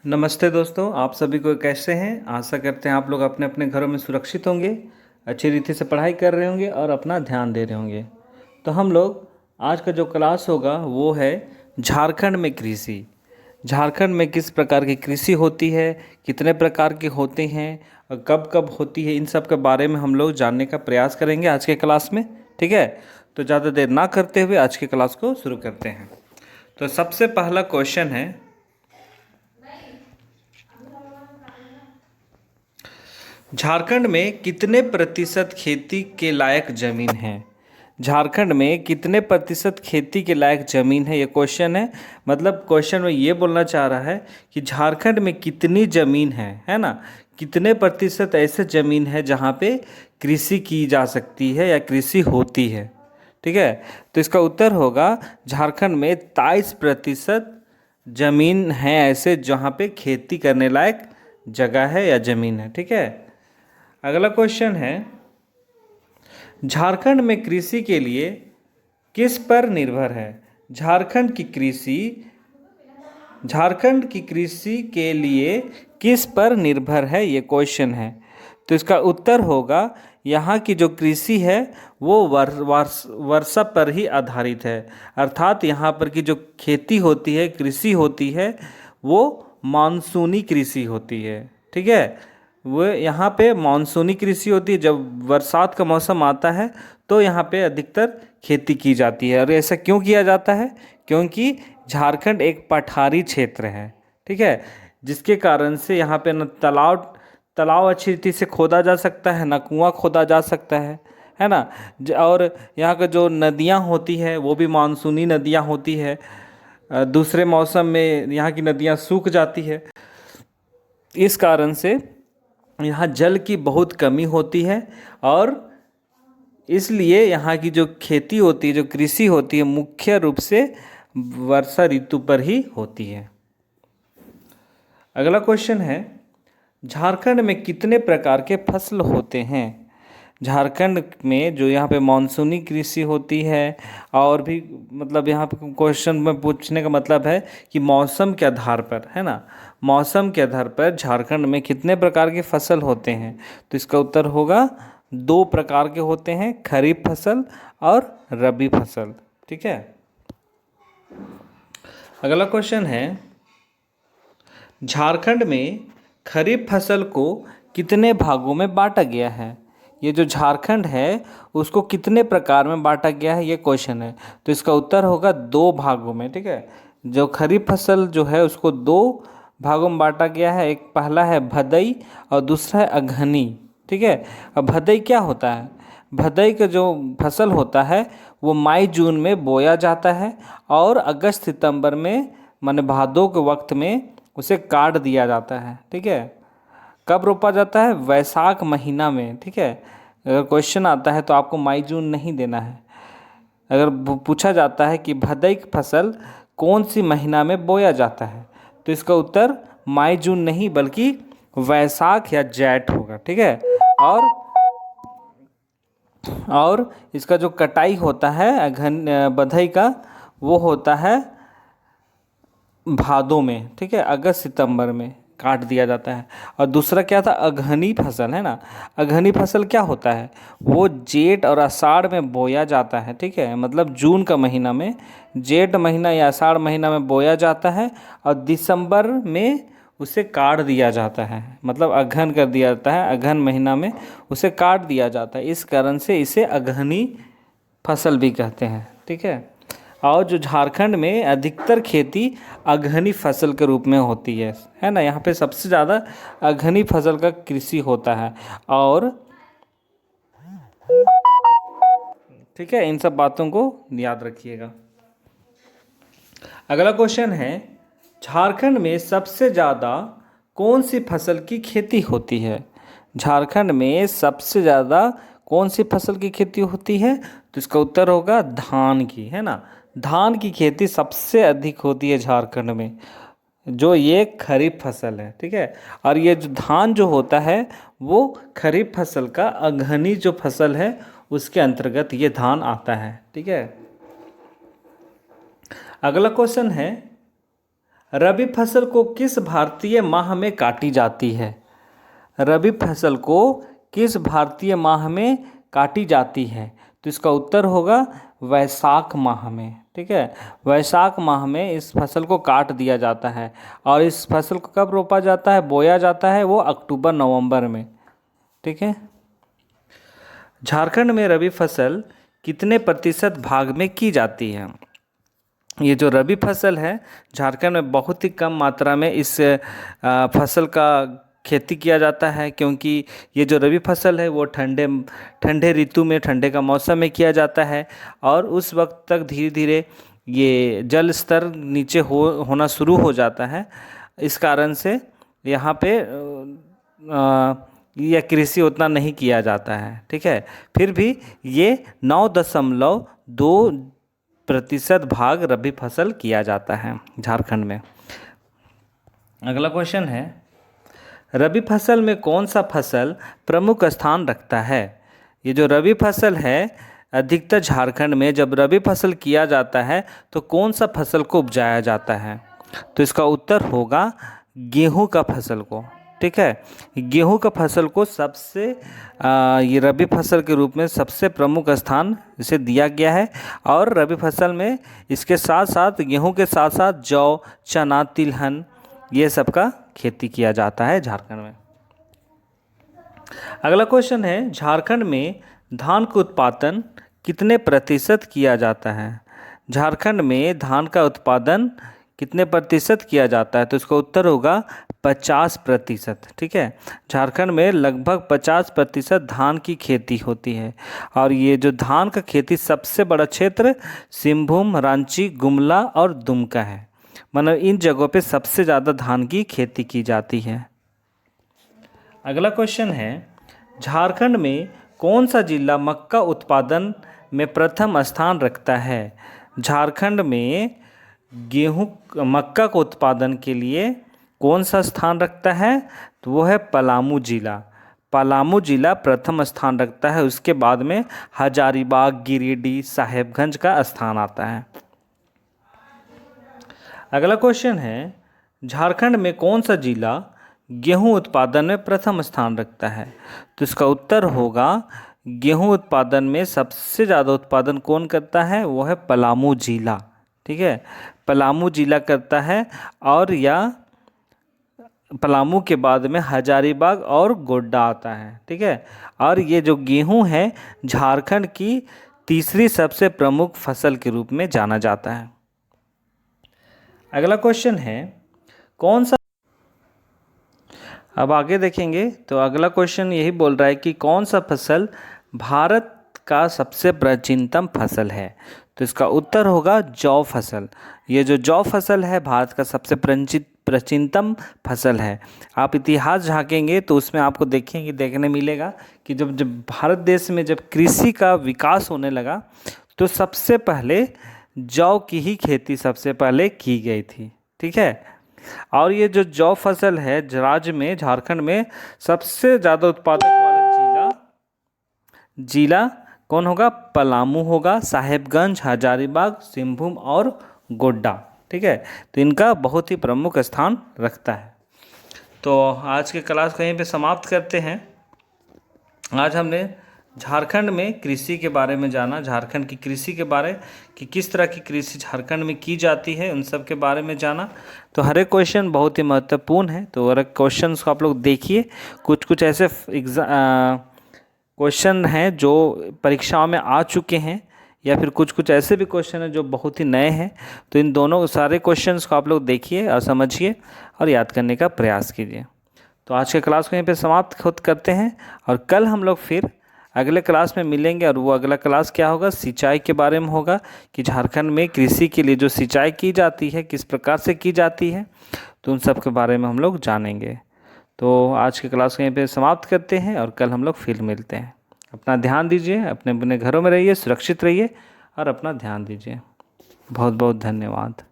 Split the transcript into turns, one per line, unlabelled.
नमस्ते दोस्तों, आप सभी को कैसे हैं। आशा करते हैं आप लोग अपने अपने घरों में सुरक्षित होंगे, अच्छी रीति से पढ़ाई कर रहे होंगे और अपना ध्यान दे रहे होंगे। तो हम लोग आज का जो क्लास होगा वो है झारखंड में कृषि। झारखंड में किस प्रकार की कृषि होती है, कितने प्रकार के होते हैं और कब कब होती है, इन सब के बारे में हम लोग जानने का प्रयास करेंगे आज के क्लास में। ठीक है, तो ज़्यादा देर ना करते हुए आज के क्लास को शुरू करते हैं। तो सबसे पहला क्वेश्चन है, झारखंड में कितने प्रतिशत खेती के लायक ज़मीन है। झारखंड में कितने प्रतिशत खेती के लायक ज़मीन है, ये क्वेश्चन है। मतलब क्वेश्चन में ये बोलना चाह रहा है कि झारखंड में कितनी ज़मीन है ना, कितने प्रतिशत ऐसे ज़मीन है जहाँ पे कृषि की जा सकती है या कृषि होती है। ठीक है, तो इसका उत्तर होगा झारखंड में 23% ज़मीन है ऐसे जहाँ पे खेती करने लायक जगह है या ज़मीन है। ठीक है, अगला क्वेश्चन है, झारखंड में कृषि के लिए किस पर निर्भर है। झारखंड की कृषि के लिए किस पर निर्भर है, ये क्वेश्चन है। तो इसका उत्तर होगा यहाँ की जो कृषि है वो वर्षा पर ही आधारित है। अर्थात यहाँ पर की जो खेती होती है, कृषि होती है, वो मानसूनी कृषि होती है। ठीक है, वो यहाँ पे मानसूनी कृषि होती है। जब बरसात का मौसम आता है तो यहाँ पे अधिकतर खेती की जाती है। और ऐसा क्यों किया जाता है? क्योंकि झारखंड एक पठारी क्षेत्र है। ठीक है, जिसके कारण से यहाँ पे न तालाब अच्छी रीति से खोदा जा सकता है, न कुआं खोदा जा सकता है ना। और यहाँ का जो नदियाँ होती है वो भी मानसूनी नदियाँ होती है। दूसरे मौसम में यहाँ की नदियाँ सूख जाती है। इस कारण से यहाँ जल की बहुत कमी होती है और इसलिए यहाँ की जो खेती होती है, जो कृषि होती है, मुख्य रूप से वर्षा ऋतु पर ही होती है। अगला क्वेश्चन है, झारखंड में कितने प्रकार के फसल होते हैं। झारखंड में जो यहाँ पे मानसूनी कृषि होती है और भी, मतलब यहाँ पे क्वेश्चन में पूछने का मतलब है कि मौसम के आधार पर, है ना, मौसम के आधार पर झारखंड में कितने प्रकार के फसल होते हैं। तो इसका उत्तर होगा 2 प्रकार के होते हैं, खरीफ फसल और रबी फसल। ठीक है, अगला क्वेश्चन है, झारखंड में खरीफ फसल को कितने भागों में बांटा गया है। ये जो झारखंड है उसको कितने प्रकार में बांटा गया है, ये क्वेश्चन है। तो इसका उत्तर होगा 2 भागों में। ठीक है, जो खरीफ फसल जो है उसको 2 भागों में बांटा गया है। एक पहला है भदई और दूसरा है अगहनी। ठीक है, अब भदई क्या होता है? भदई का जो फसल होता है वो मई जून में बोया जाता है और अगस्त सितंबर में, माने भादों के वक्त में उसे काट दिया जाता है। ठीक है, कब रोपा जाता है? वैशाख महीना में। ठीक है, अगर क्वेश्चन आता है तो आपको मई जून नहीं देना है। अगर पूछा जाता है कि भदई की फसल कौन सी महीना में बोया जाता है, तो इसका उत्तर मई जून नहीं बल्कि वैशाख या जेठ होगा। ठीक है, और इसका जो कटाई होता है भदई का, वो होता है भादों में। ठीक है, अगस्त सितंबर में काट दिया जाता है। और दूसरा क्या था? अगहनी फसल, है ना। अगहनी फसल क्या होता है? वो जेठ और आषाढ़ में बोया जाता है। ठीक है, मतलब जून का महीना में, जेठ महीना या आषाढ़ महीना में बोया जाता है और दिसंबर में उसे काट दिया जाता है। मतलब अगहन कर दिया जाता है, अगहन महीना में उसे काट दिया जाता है। इस कारण से इसे अगहनी फसल भी कहते हैं। ठीक है, और जो झारखंड में अधिकतर खेती अगहनी फसल के रूप में होती है ना। यहाँ पे सबसे ज़्यादा अगहनी फसल का कृषि होता है। और ठीक है, इन सब बातों को याद रखिएगा। अगला क्वेश्चन है, झारखंड में सबसे ज़्यादा कौन सी फसल की खेती होती है। झारखंड में सबसे ज़्यादा कौन सी फसल की खेती होती है? तो इसका उत्तर होगा धान की, है ना। धान की खेती सबसे अधिक होती है झारखंड में, जो ये खरीफ फसल है। ठीक है, और ये जो धान जो होता है वो खरीफ फसल का अगहनी जो फसल है उसके अंतर्गत ये धान आता है। ठीक है, अगला क्वेश्चन है, रबी फसल को किस भारतीय माह में काटी जाती है? रबी फसल को किस भारतीय माह में काटी जाती है? तो इसका उत्तर होगा वैशाख माह में। ठीक है, वैशाख माह में इस फसल को काट दिया जाता है। और इस फसल को कब रोपा जाता है, बोया जाता है? वो अक्टूबर नवंबर में। ठीक है। झारखंड में रबी फसल कितने प्रतिशत भाग में की जाती है? ये जो रबी फसल है, झारखंड में बहुत ही कम मात्रा में इस फसल का खेती किया जाता है, क्योंकि ये जो रबी फसल है वो ठंडे ऋतु में, ठंडे का मौसम में किया जाता है। और उस वक्त तक धीरे धीरे ये जल स्तर नीचे होना शुरू हो जाता है। इस कारण से यहाँ पे यह कृषि उतना नहीं किया जाता है। ठीक है, फिर भी ये 9.2% भाग रबी फसल किया जाता है झारखंड में। अगला क्वेश्चन है, रबी फसल में कौन सा फसल प्रमुख स्थान रखता है? ये जो रबी फसल है, अधिकतर झारखंड में जब रबी फसल किया जाता है तो कौन सा फसल को उपजाया जाता है? तो इसका उत्तर होगा गेहूं का फसल को। ठीक है, गेहूं का फसल को सबसे ये रबी फसल के रूप में सबसे प्रमुख स्थान इसे दिया गया है। और रबी फसल में इसके साथ साथ, गेहूं के साथ साथ जौ, चना, तिलहन, ये सब का खेती किया जाता है झारखंड में। अगला क्वेश्चन है, झारखंड में धान का उत्पादन कितने प्रतिशत किया जाता है? झारखंड में धान का उत्पादन कितने प्रतिशत किया जाता है? तो इसका उत्तर होगा 50%। ठीक है, झारखंड में लगभग 50% धान की खेती होती है। और ये जो धान का खेती सबसे बड़ा क्षेत्र सिंहभूम, रांची, गुमला और दुमका है। मतलब इन जगहों पे सबसे ज़्यादा धान की खेती की जाती है। अगला क्वेश्चन है, झारखंड में कौन सा जिला मक्का उत्पादन में प्रथम स्थान रखता है? झारखंड में मक्का को उत्पादन के लिए कौन सा स्थान रखता है? तो वो है पलामू जिला। पलामू जिला प्रथम स्थान रखता है। उसके बाद में हजारीबाग, गिरिडीह, साहेबगंज का स्थान आता है। अगला क्वेश्चन है, झारखंड में कौन सा जिला गेहूं उत्पादन में प्रथम स्थान रखता है? तो इसका उत्तर होगा गेहूं उत्पादन में सबसे ज़्यादा उत्पादन कौन करता है? वो है पलामू जिला। ठीक है, पलामू जिला करता है। और या पलामू के बाद में हजारीबाग और गोड्डा आता है। ठीक है, और ये जो गेहूं है झारखंड की तीसरी सबसे प्रमुख फसल के रूप में जाना जाता है। अगला क्वेश्चन है, कौन सा, अब आगे देखेंगे तो अगला क्वेश्चन यही बोल रहा है कि कौन सा फसल भारत का सबसे प्राचीनतम फसल है? तो इसका उत्तर होगा जौ फसल। ये जो जौ फसल है भारत का सबसे प्राचीनतम फसल है। आप इतिहास झांकेंगे तो उसमें आपको देखने मिलेगा कि जब भारत देश में जब कृषि का विकास होने लगा तो सबसे पहले जौ की ही खेती सबसे पहले की गई थी। ठीक है, और ये जो जौ फसल है राज्य में, झारखंड में सबसे ज़्यादा उत्पादक वाला जिला कौन होगा? पलामू होगा, साहेबगंज, हजारीबाग, सिंहभूम और गोड्डा। ठीक है, तो इनका बहुत ही प्रमुख स्थान रखता है। तो आज के क्लास को यहीं पे समाप्त करते हैं। आज हमने झारखंड में कृषि के बारे में जाना, झारखंड की कृषि के बारे कि किस तरह की कृषि झारखंड में की जाती है, उन सब के बारे में जाना। तो हर एक क्वेश्चन बहुत ही महत्वपूर्ण है, तो हर एक क्वेश्चन को आप लोग देखिए। कुछ ऐसे क्वेश्चन हैं जो परीक्षाओं में आ चुके हैं, या फिर कुछ ऐसे भी क्वेश्चन हैं जो बहुत ही नए हैं। तो इन दोनों सारे क्वेश्चंस को आप लोग देखिए और समझिए और याद करने का प्रयास कीजिए। तो आज के क्लास को यहीं पे समाप्त खुद करते हैं, और कल हम लोग फिर अगले क्लास में मिलेंगे। और वो अगला क्लास क्या होगा? सिंचाई के बारे में होगा कि झारखंड में कृषि के लिए जो सिंचाई की जाती है किस प्रकार से की जाती है, तो उन सब के बारे में हम लोग जानेंगे। तो आज की क्लास को यहीं पे समाप्त करते हैं, और कल हम लोग फिर मिलते हैं। अपना ध्यान दीजिए, अपने घरों में रहिए, सुरक्षित रहिए और अपना ध्यान दीजिए। बहुत बहुत धन्यवाद।